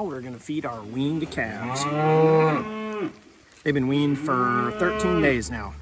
we're gonna feed our weaned calves. They've been weaned for 13 days now.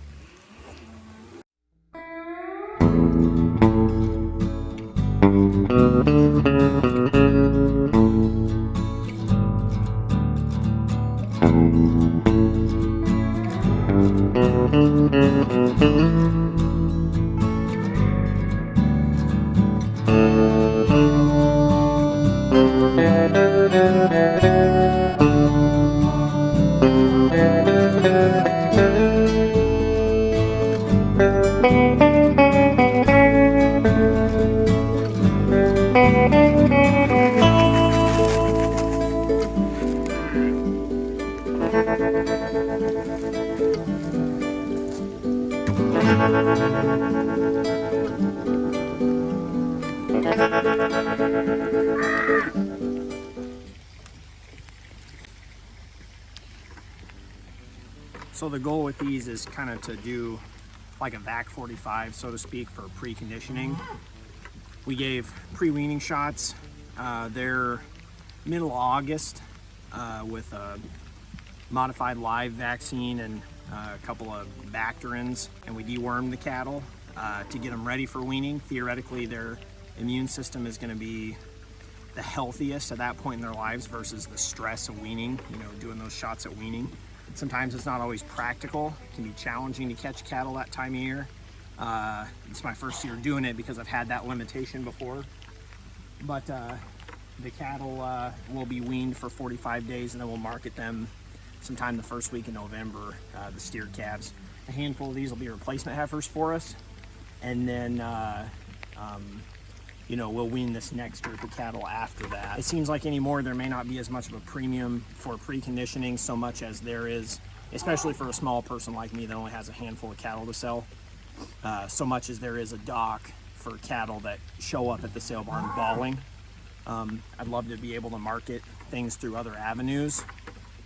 So the goal with these is kind of to do like a VAC 45, so to speak, for preconditioning. We gave pre-weaning shots. They're middle August with a modified live vaccine and a couple of bacterins, and we dewormed the cattle to get them ready for weaning. Theoretically, their immune system is going to be the healthiest at that point in their lives versus the stress of weaning, you know, doing those shots at weaning. Sometimes it's not always practical. It can be challenging to catch cattle that time of year. It's my first year doing it because I've had that limitation before. But the cattle will be weaned for 45 days, and then we'll market them sometime the first week in November, the steer calves. A handful of these will be replacement heifers for us. And then, you know, we'll wean this next group of cattle after that. It seems like anymore there may not be as much of a premium for preconditioning so much as there is, especially for a small person like me that only has a handful of cattle to sell, so much as there is a dock for cattle that show up at the sale barn bawling. I'd love to be able to market things through other avenues,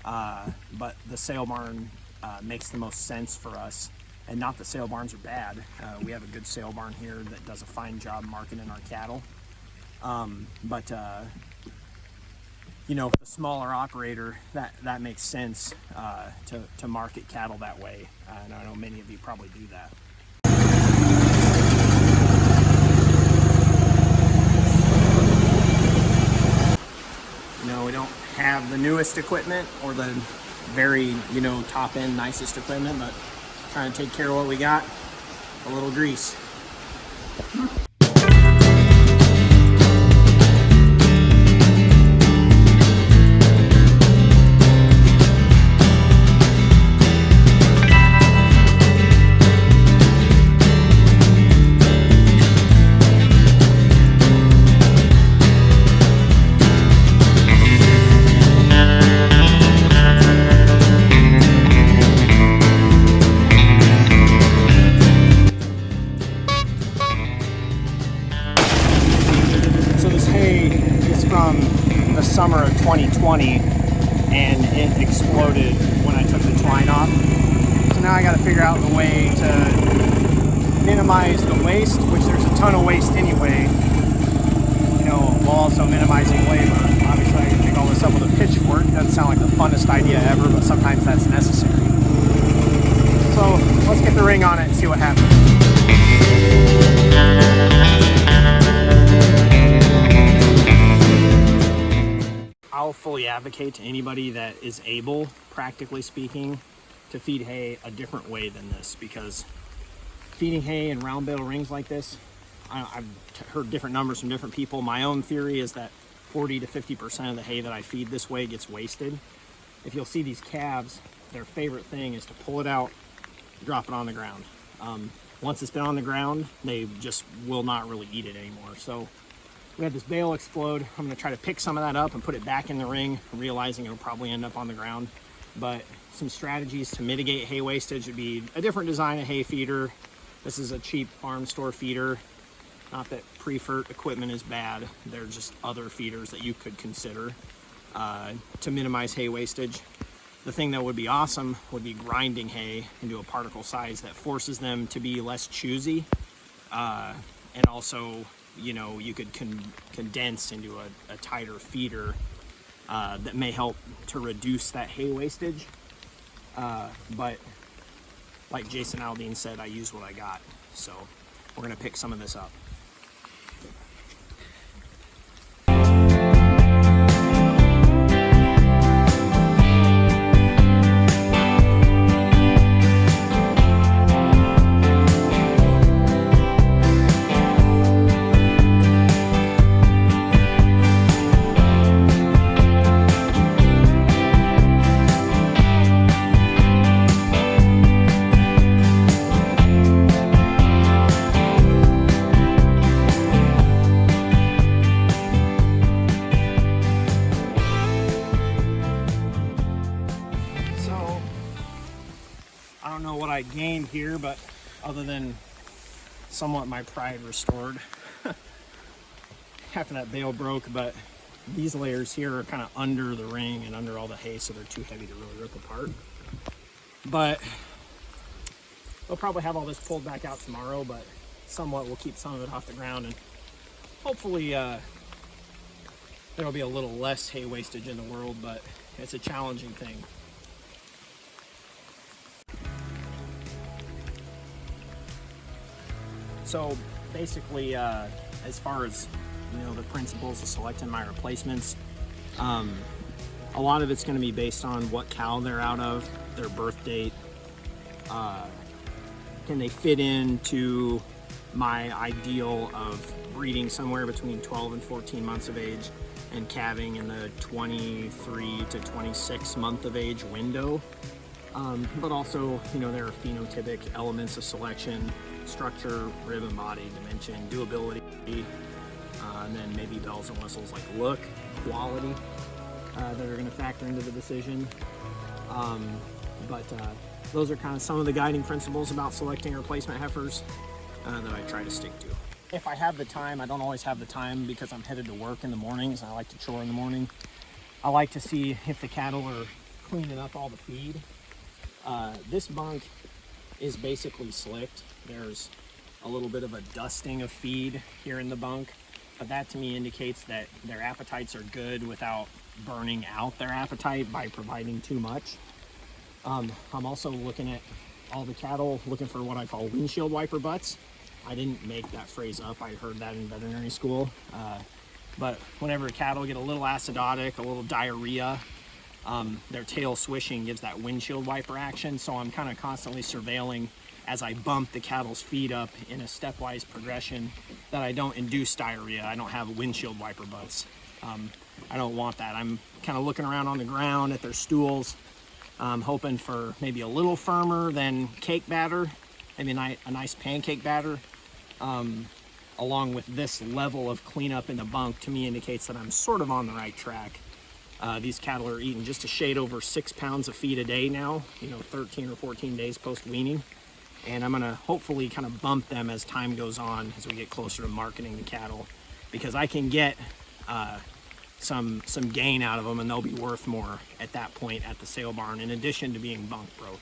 but the sale barn makes the most sense for us. And not that sale barns are bad. We have a good sale barn here that does a fine job marketing our cattle. But you know, the smaller operator, that makes sense to market cattle that way. And I know many of you probably do that. You know, we don't have the newest equipment or the very, you know, top end nicest equipment, but trying to take care of what we got. A little grease. Summer of 2020, and it exploded when I took the twine off. So now I got to figure out the way to minimize the waste, which there's a ton of waste anyway, you know, while also minimizing labor. Obviously I can pick all this up with a pitchfork. Doesn't sound like the funnest idea ever, but sometimes that's necessary. So let's get the ring on it and see what happens. I'll fully advocate to anybody that is able, practically speaking, to feed hay a different way than this, because feeding hay in round bale rings like this, I've heard different numbers from different people. My own theory is that 40 to 50% of the hay that I feed this way gets wasted. If you'll see these calves, their favorite thing is to pull it out, drop it on the ground. Once it's been on the ground, they just will not really eat it anymore. So we had this bale explode. I'm gonna try to pick some of that up and put it back in the ring, realizing it'll probably end up on the ground. But some strategies to mitigate hay wastage would be a different design of hay feeder. This is a cheap farm store feeder. Not that pre-fert equipment is bad. They're just other feeders that you could consider to minimize hay wastage. The thing that would be awesome would be grinding hay into a particle size that forces them to be less choosy. And also, you know, you could condense into a tighter feeder that may help to reduce that hay wastage. But like Jason Aldean said, I use what I got. So we're gonna pick some of this up. I don't know what I gained here, but other than somewhat my pride restored after that bale broke, but these layers here are kind of under the ring and under all the hay, so they're too heavy to really rip apart. But we'll probably have all this pulled back out tomorrow, but somewhat we'll keep some of it off the ground, and hopefully there'll be a little less hay wastage in the world, but it's a challenging thing. So basically, as far as the principles of selecting my replacements, a lot of it's going to be based on what cow they're out of, their birth date. Can they fit into my ideal of breeding somewhere between 12 and 14 months of age and calving in the 23 to 26 month of age window? But also, there are phenotypic elements of selection: structure, rib and body, dimension, doability, and then maybe bells and whistles like look, quality, that are going to factor into the decision. But those are kind of some of the guiding principles about selecting replacement heifers that I try to stick to. If I have the time, I don't always have the time because I'm headed to work in the mornings and I like to chore in the morning. I like to see if the cattle are cleaning up all the feed. This bunk is basically slicked. There's a little bit of a dusting of feed here in the bunk, but that to me indicates that their appetites are good without burning out their appetite by providing too much. I'm also looking at all the cattle, looking for what I call windshield wiper butts. I didn't make that phrase up, I heard that in veterinary school. But whenever cattle get a little acidotic, a little diarrhea, their tail swishing gives that windshield wiper action. So I'm kind of constantly surveilling as I bump the cattle's feet up in a stepwise progression that I don't induce diarrhea. I don't have windshield wiper butts. I don't want that. I'm kind of looking around on the ground at their stools, hoping for maybe a little firmer than cake batter, maybe a nice pancake batter. Along with this level of cleanup in the bunk, to me indicates that I'm sort of on the right track. These cattle are eating just a shade over 6 pounds of feed a day now, 13 or 14 days post weaning. And I'm gonna hopefully kind of bump them as time goes on, as we get closer to marketing the cattle, because I can get some gain out of them and they'll be worth more at that point at the sale barn, in addition to being bunk broke.